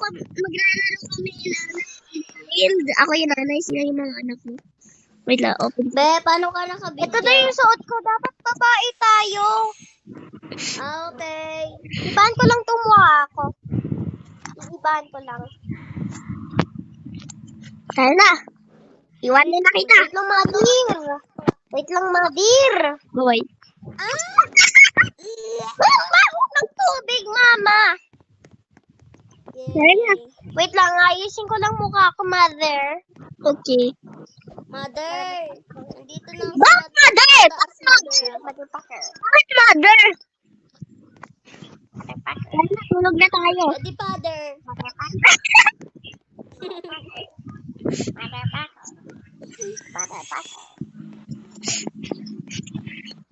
maglalaro kami nanay. Ako yung nanay, sila yung mga anak mo. Wait lang, open. Be, paano ka nakabidyo? Ito na yung suot ko. Dapat babae tayo. Okay. Ibahan ko lang tumuha ako. Ibahan ko lang. Tara na. Iwanin na kita. Wait lang, Madir. Wait lang, Madir. Wait. Baho ng tubig, Mama. Tara na. Wait lang, ayusin ko lang mukha ko, Mother. Okay. Mother, nandito na ako Bakit, Mother? Mother. Bakit, Mother? Tara na, tulog na tayo. Adi, father.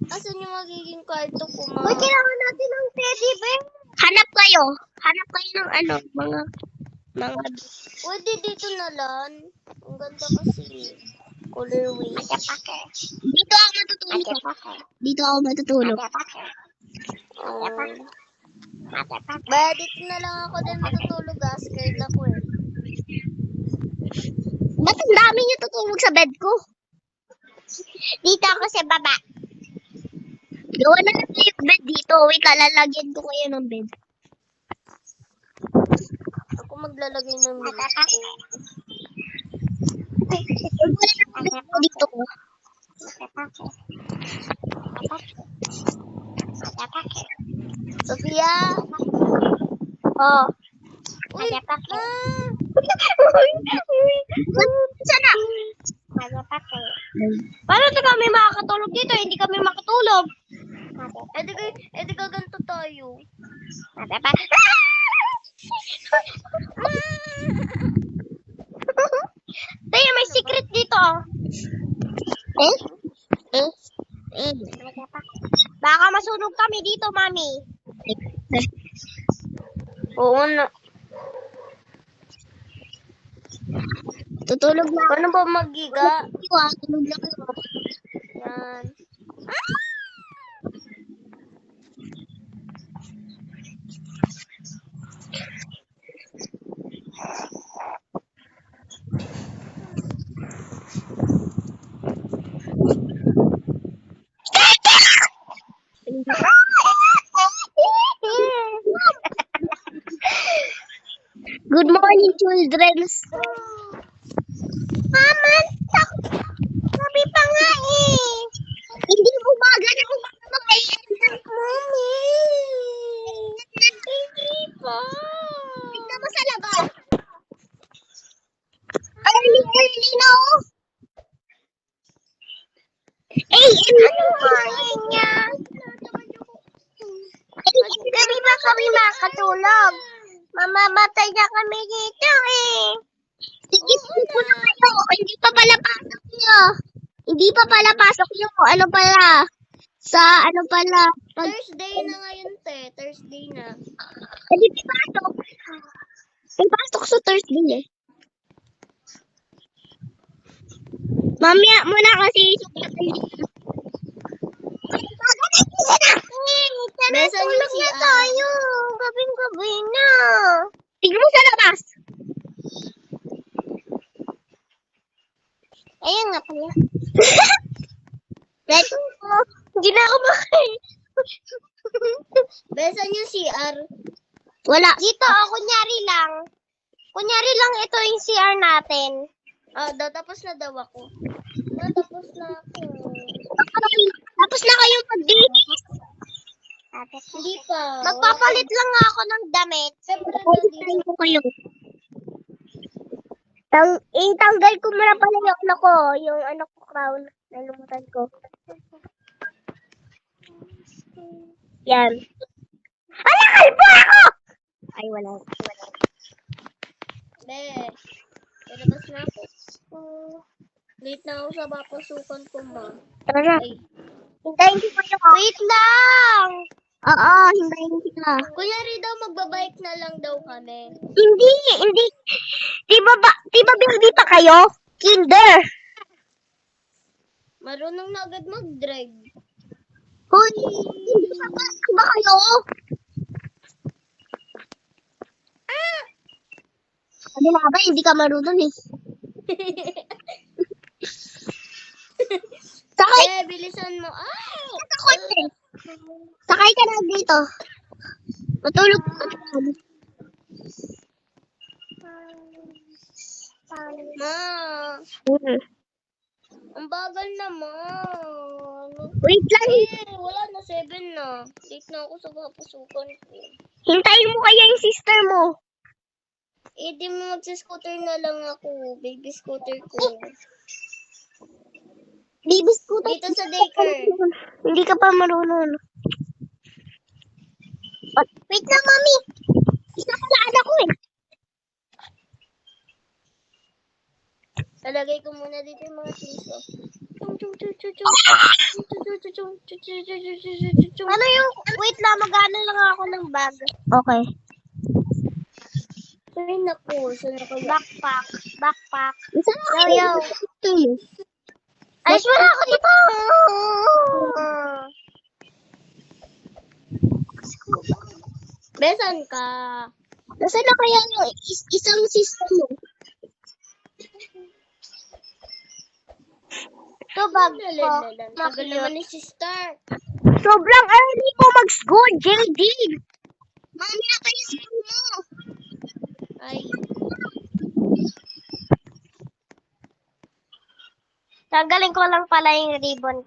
Asan yung magiging kwarto ko, ma? Uy, kailangan natin ng teddy bear. Hanap kayo. Hanap kayo ng mga... Pwede dito na lang. Ang ganda kasi. Colorway. Dito ako matutulog. Dito ako matutulog. Ba, dito na lang ako din matutulog, ah. Scared ako eh. Ba't ang dami niyo tutulog sa bed ko? Dito ako sa baba. Gawa na lang yung bed dito. Wait, lalagyan ko kayo ng bed. Ako maglalagay ng bed ko. Wala na ang bed ko dito. Sophia! Oh. Uy! Sana. Paano na kami makakatulog dito? Hindi kami makatulog. Edi ka ganito tayo. Tayo, may secret dito. Baka masunog kami dito, Mami. Oo na. Tutulog na. Paano ba magiga? Tulog na kayo. Yan. Good morning, children. Mama, sabi pa nga eh. Hindi umaga na kumakain. Mommy! Hindi pa! Tignan mo sa labas. Early na oh. Ano kumain niya? Gabi ba kami makatulog? Mamamatay na kami dito eh. Sige, po na kayo. Hindi pa pala pasok niyo. Hindi pa pala pasok niyo. Ano pala? Sa ano pala? Thursday na ngayon, te. Thursday na. Hindi pa pasok. May pasok sa Thursday eh. Mamaya muna kasi sugat hindi. Besan yung na tayo. Gabing-gabi na. Tignan mo sa labas. Ayan nga pala. Right ko. Hindi na ako makain. Besan yung CR. Wala. Dito, kunyari lang. Kunyari lang ito yung CR natin. Tapos na daw ako. Tapos na ako. Tapos na kayong mag-dinis. Hindi pa. Magpapalit lang nga ako ng damit. Siyempre Tanggalin ko kayo. Tanggal ko muna pala yung ano ko. Yung ano ko crown. Nalumutan ko. Yan. Ala, kalbo ako! Ay, wala. Be, palabas na ako. Late na ako sa papasukan ko, ma. Tara. Ay. Hintayin ko kayo. Wait lang! Oo, hintayin kita. Kunyari daw, magbabike na lang daw kami. Hindi. Di ba baby pa kayo? Kinder. Marunong na agad mag-drive. Hoy, hindi pa kayo? Sabi na ba, hindi ka marunong eh. Sakay Bilisan mo. Ay! ka kotse. Sakay ka na dito. Matulog ka. Ma, ang bagal naman. Wait lang. Wala na, 7 na. Late na ako sa papasukan ko. Hintayin mo kaya yung sister mo. Di mo magsiscooter na lang ako. Baby scooter ko. Baby scooter. Dito sa daycare. Hindi ka pa marunong. Wait na, mami. Isakalaan ako eh. Talagay ko muna dito yung mga cheese. Ano yung, wait lang, magana lang ako ng bag. Okay. Ay, naku. Saan na kaya? Backpack. Yo. Alis mo na ako dito. Besan ka. Nasaan na kaya yung isang sister mo? Ito bag ko. Tagal naman ni sister. Sobrang early ko mag-school, JD. Mami na kayo school mo. Ay. Tanggalin ko lang pala yung ribbon.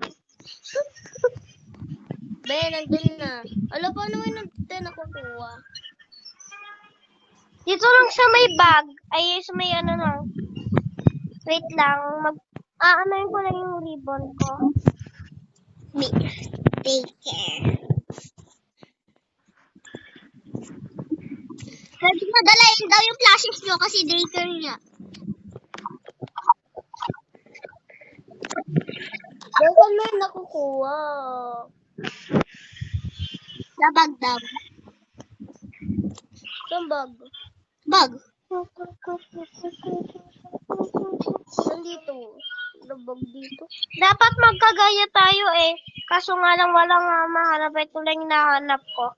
Nandun na. Alam pa naman nandun nakukuha. Dito lang sa may bag. Ay, sa may ano lang. Wait lang. Aanoin ko lang yung ribbon ko. Take care. Pwede mo dalayin daw yung flashes nyo kasi daycare niya. Besan mo yung nakukuha. Sa bag daw. Saan bag? Bag. Nandito. Labag dito. Dapat magkagaya tayo eh. Kaso nga lang walang mahanap. Ito lang yung nahanap ko.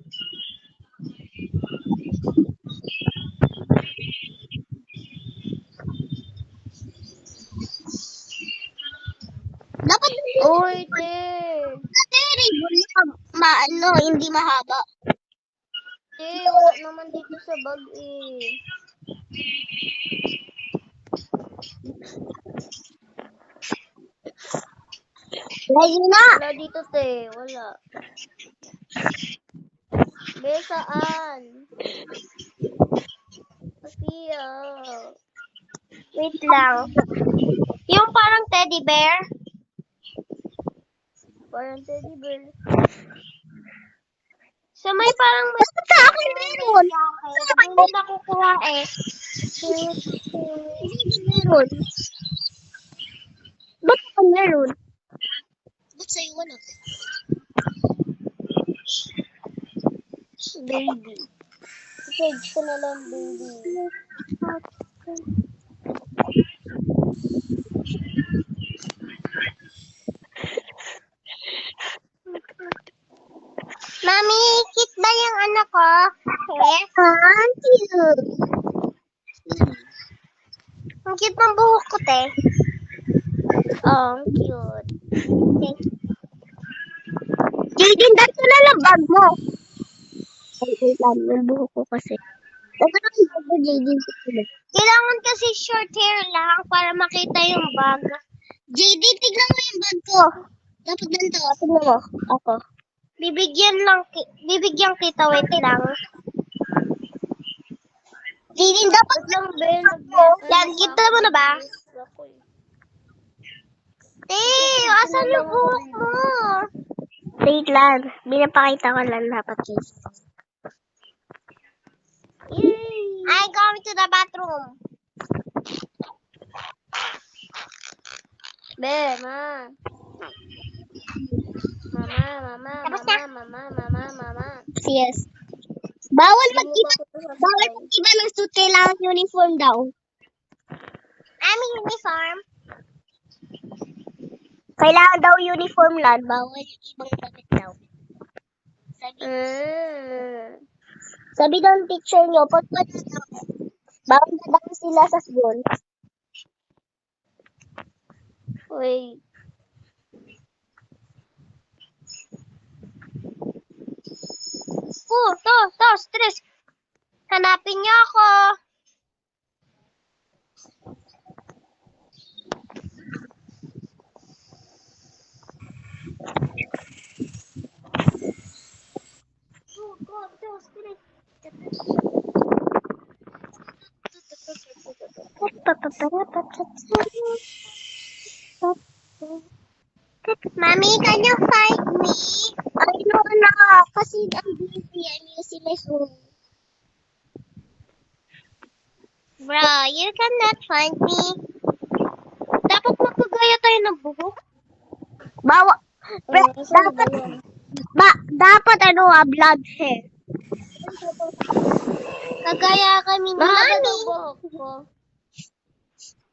Dapat Uy, te. ribbon na hindi mahaba. Te, wala naman dito sa bag eh. Lagi na. Wala dito, te. Wala. Saan? Sophia. Wait lang. Yung parang teddy bear. Parang teddy bear. So may parang basta sa akin meron. Hindi nakukuha eh. Hindi meron. Ba't ako meron? Ba't sa'yo wala? Baby. Sage ko na lang, baby. Mami, cute ba yung anak ko? Eh? Cute. Ang cute ng buhok ko, te. Oh, ang cute. Jaden, dito na lang bag mo. Ay, wait lang. Yung buhok ko kasi. Huwag na yung bag mo, Jaden. Kailangan kasi short hair lang para makita yung bag. Jaden, tignan mo yung bag ko. Dapat ganito. Tignan mo. Ako. Bibigyan kita. Wait lang. Jaden, dapat lang, Ben. Yan, kita mo na ba? Asan yung buhok mo? Wait lang. Binapakita ko lang dapat guys. Yay! I'm going to the bathroom. Be, ma. Mama. Yes. Bawal Hindi mo mag-iba. ba ako sasabihin? Bawal mag-iba ng suit. Kailangan uniform daw. Uniform? Kailangan daw uniform lang. Bawal yung ibang damit daw. Sabi daw ng teacher nyo, pag wala daw, Bakit dadami sila sa school? Wait. Stress. Hanapin niyo ako. Stress. Mommy, can you find me? I know na. Kasi I'm busy. I'm using my phone. Bro, you cannot find me. Dapat magkagaya tayo ng buhok. Bawa. Saan ba yan? Dapat blood hair. Kagaya kami ni Mahaba Mami. daw buhok ko.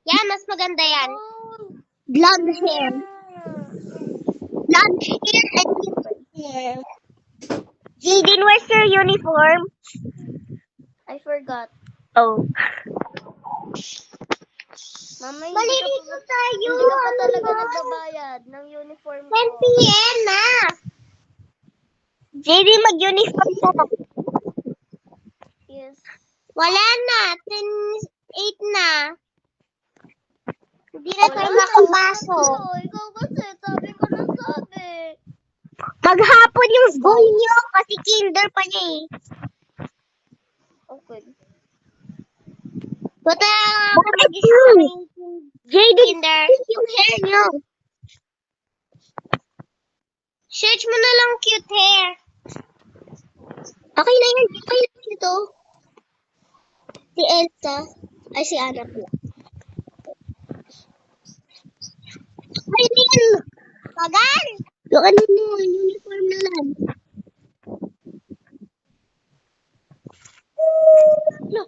Yan, mas maganda yan. Oh. Blood hair. Blood hair and different hair. Jaden, where's your uniform? I forgot. Oh. Mama, Malilito tayo. hindi ka pa talaga nagbabayad ng uniform 10 ko. p.m. na. Jaden, mag-uniform ka na. Yes. Wala na. 10:08 na. Hindi na tayo Wala. makapasok. Ikaw kasi, sabi ko na sabi. Maghapon yung school nyo kasi kinder pa niya eh. Okay. Buta ako mag-isa Jaden, kinder. Yung hair nyo. Search mo na lang cute hair. Okay na yan. Okay na ito. Si Elsa. Ay, si Anna pala. Ay, hindi yan. Pagan! Yung ano mo, uniform na lang. No.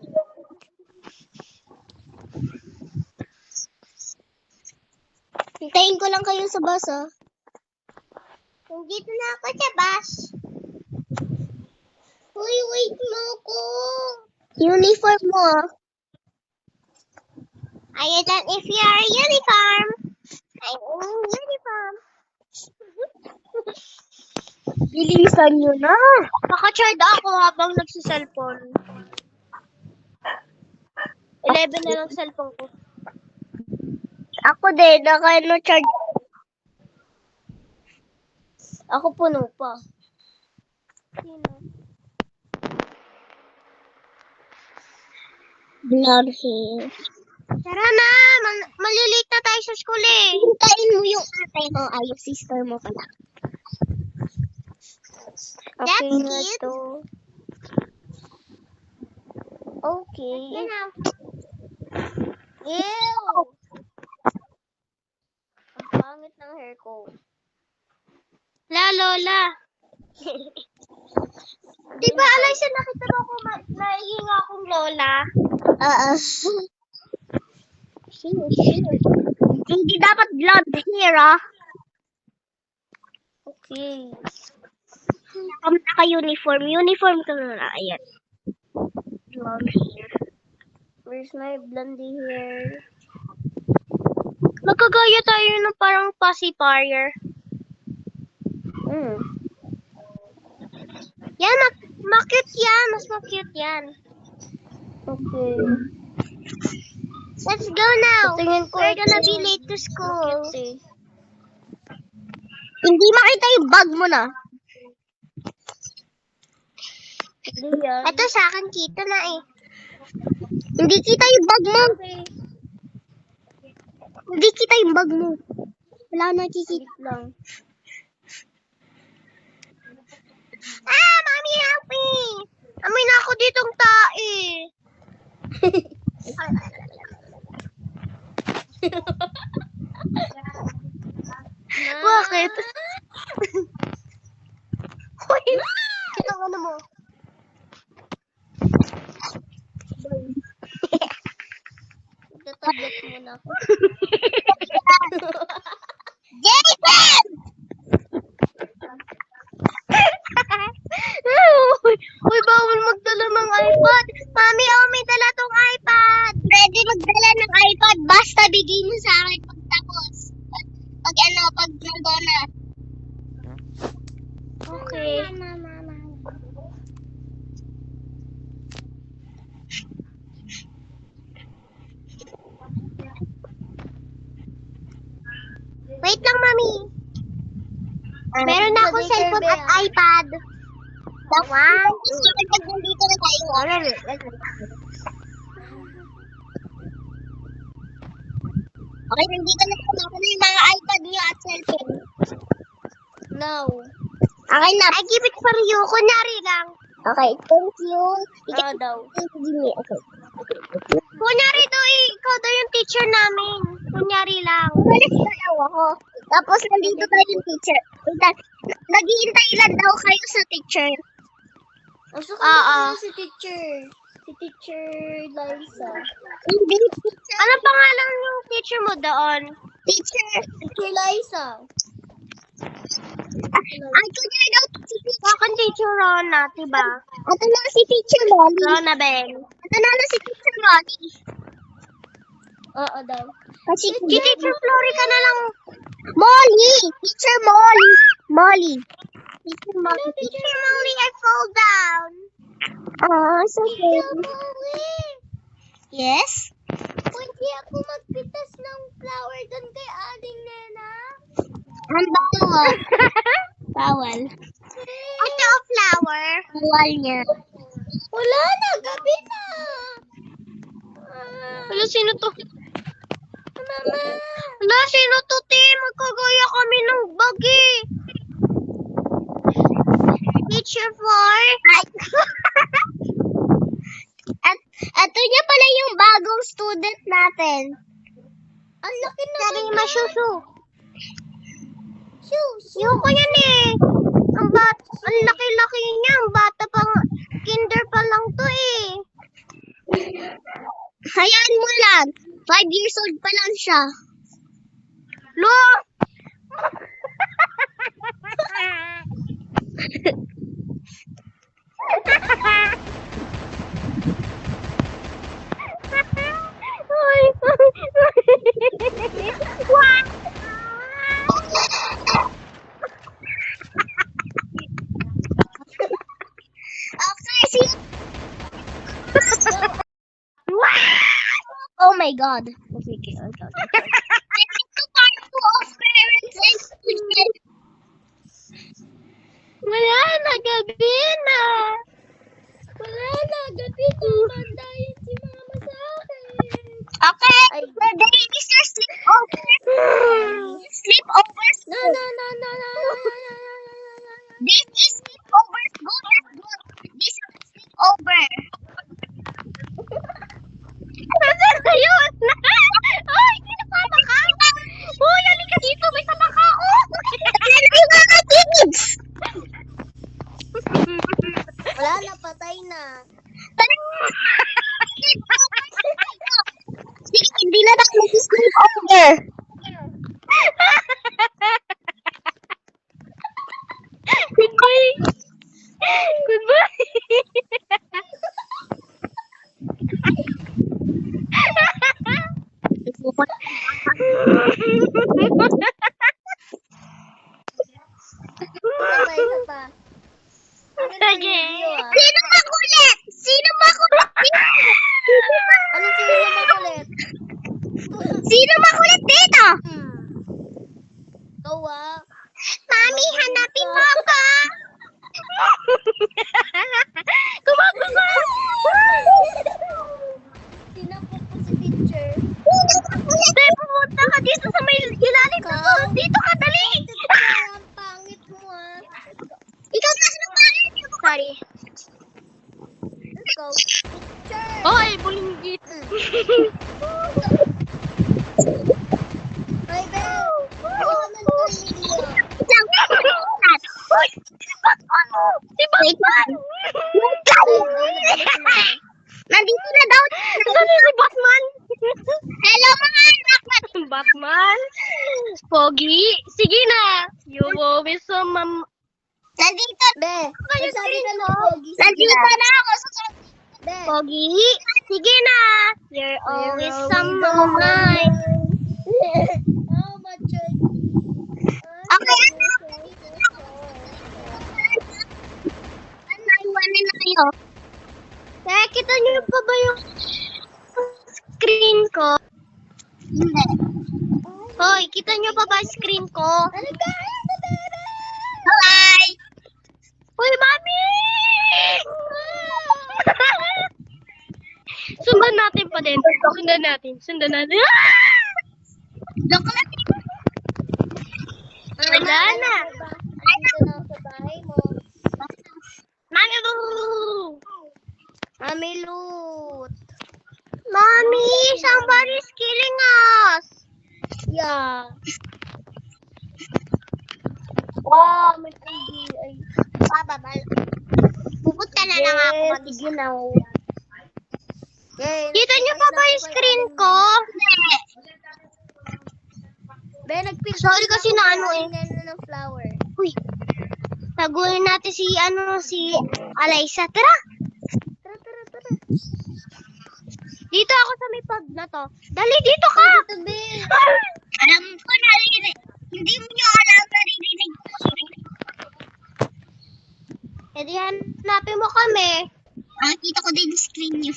Hintayin ko lang kayo sa bus, ah. Nandito na ako sa bus. Uy, wait mo ako. Uniform mo, ah. Ayan, if you are uniform. I'm in uniform. Bilisan nyo na. Naka-charge ako habang nagsiselfone. 11 na lang cellphone ko. Ako din, naka-charge. Ako puno pa. Sino? Blonde hair. Tara na! Malilate na tayo sa school eh. Hintayin mo yung ate mo. Ay, yung sister mo pala. Okay That's na cute. to. Okay. Yan na. Ew! Ang pangit ng hair ko. Lola. Di ba, Alaysa, nakita mo ako naihinga akong lola? Hindi dapat blonde hair, ah. Okay. Naka-uniform. Uniform ka na. Ayan. Blonde hair. Where's my blondie hair? Magkagaya tayo ng parang pacifier. Yan, ma-cute yan. Mas ma-cute yan. Okay. Let's go now. Tingin ko We're gonna ito be late to school. cute eh. Hindi makita yung bag mo na. Hindi yan. Ito sa akin, kita na eh. Hindi kita yung bag mo. Okay. Hindi kita yung bag mo. Wala na nakikita. Wait lang. Ah, Mami, help me! Amoy na ako ditong tae. Bakit? Hoy, kitang ano mo? Tablet muna ako. Jason! Uy, bawal magdala ng iPad. Mami, may dala tong iPad. Basta bigay mo sa akin pagtapos. Pag nandun na. Okay. Wait lang, Mami. Meron na akong cellphone at iPad. Wow. Pag nandito na tayo. Okay, nandito na po ako na yung mga iPad niyo at cellphone. Now. Okay na. I give it for you. Kunyari lang. Okay, thank you. Daw. Okay. Kunyari daw, ikaw daw yung teacher namin. Kunyari lang. Kunyari daw ako. Tapos nandito daw yung teacher. Naghihintay lang daw kayo sa teacher. Gusto ko na si teacher. Si Teacher Liza. Hindi, teacher. Ano pangalan yung teacher mo doon? Teacher. Teacher Liza. Ay, kunyari daw si teacher. Bakit teacher Rona, diba? Ito na si teacher Molly. Rona Ben. Ito na si teacher Molly. Oo daw. Kasi si teacher Flory ka na lang. Molly! Teacher Molly! Molly. Teacher Molly. Teacher Molly, I fall down. Oh, so good. Yes? Pwede ako magpitas ng flower doon kay Aling Nena? Ang bawal. Bawal. Ito ang flower. Bawal niya. Wala na, gabi na. Wala, sino to? Mama. Wala, sino to, te? Magkagaya kami ng bagi. Teacher Floor. At ito niya pala yung bagong student natin. Ang laki na. Sabi ni Masyusu. Shoes. Yung ko yan eh. Ang laki-laki niya. Ang bata pang kinder pa lang to eh. Hayaan mo lang. 5 years old pa lang siya. Lo! Okay, see. Oh my God. Okay, okay. I think the part 2 of parents and students. Wala na, gabi na. Wala na, gabi na. Mandayin si mama sa akin. Okay, Ay. today is your sleepover. Sleepover No, school. no, no, no, no, no, no, no, no, no. This is sleepover school. Let's go. This is sleepover. Ayun! Ay, sinasama ka? Uy, halika dito. May sama ka ako. Ano yung mga kids? Wala na, patay na. Sige, hindi na mag-sleepover. Goodbye. Goodbye. Isa pa, isa pa. Ano na yung video, ah? Sino makulit? Sino makulit? Ano sino na makulit? Sino makulit dito? Ikaw, ah. Mami, hanapin mo ako. Tumakbo ka. Tinapok ko si teacher. Sino makulit? Dahil pumunta ka dito sa may ilalim ng ko. Dito ka, dali. Teacher, ang pangit mo, ah. Ikaw na sa pangit. Sorry. Ikaw, teacher. Hoy, bulinggit. Ay, Bel. Ano naman to yung video? Uy, si Batman mo! Si Batman! Nandito na daw. Nandito si Batman. Hello mga anak. Batman? Pogi? Sige na. You always so Nandito. Be, Kayo sabi ka din, na no? pogi. Sige Nandito na. na ako. Then, Pogi, sige na. You're always on my mind. How much are Okay, naiwanan na kayo. Kaya kita niyo pa ba yung screen ko? Hindi. Hoy, kita niyo pa ba screen ko? Hi! Hoy, mami! Sundan natin pa din. Sundan natin. Look lang. Wala na. Dito na ako sa bahay mo. Mami, boo! Mami loot. Mommy, somebody's killing us. Yeah. Wow, may PDI. Bababal. Pupunta na lang ako. Yes, sige na. Okay, Kita niyo pa ba yung screen ko? Be, nag-pick Sorry kasi na ano eh. ng flower. Uy. Taguin natin si Alaysa. Tara. Tara. Dito ako sa may pub na to. Dali, dito ka. Be. Alam ko na rin. Hindi mo nyo alam na ririnig ko. E di hanapin mo kami. Nakita ko din yung screen nyo.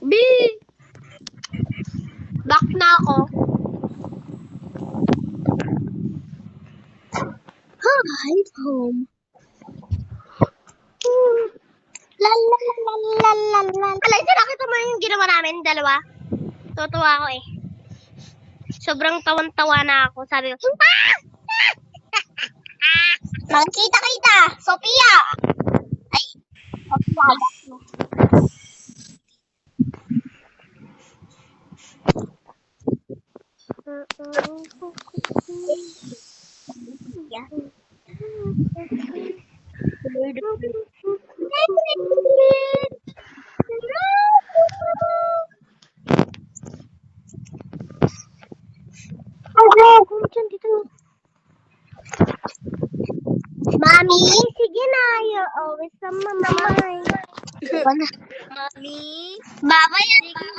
B. Back na ako. Hi, home. La la la la la la la. Alaysa, nakita mo yung ginawa namin, dalawa? Tutuwa ako eh. Sobrang tawan-tawa na ako. Sabi ko, Magkita-kita! Sophia! Ay, Sophia. Yeah. Mami, sige na. You're always on my mind. Mami. Baba yan.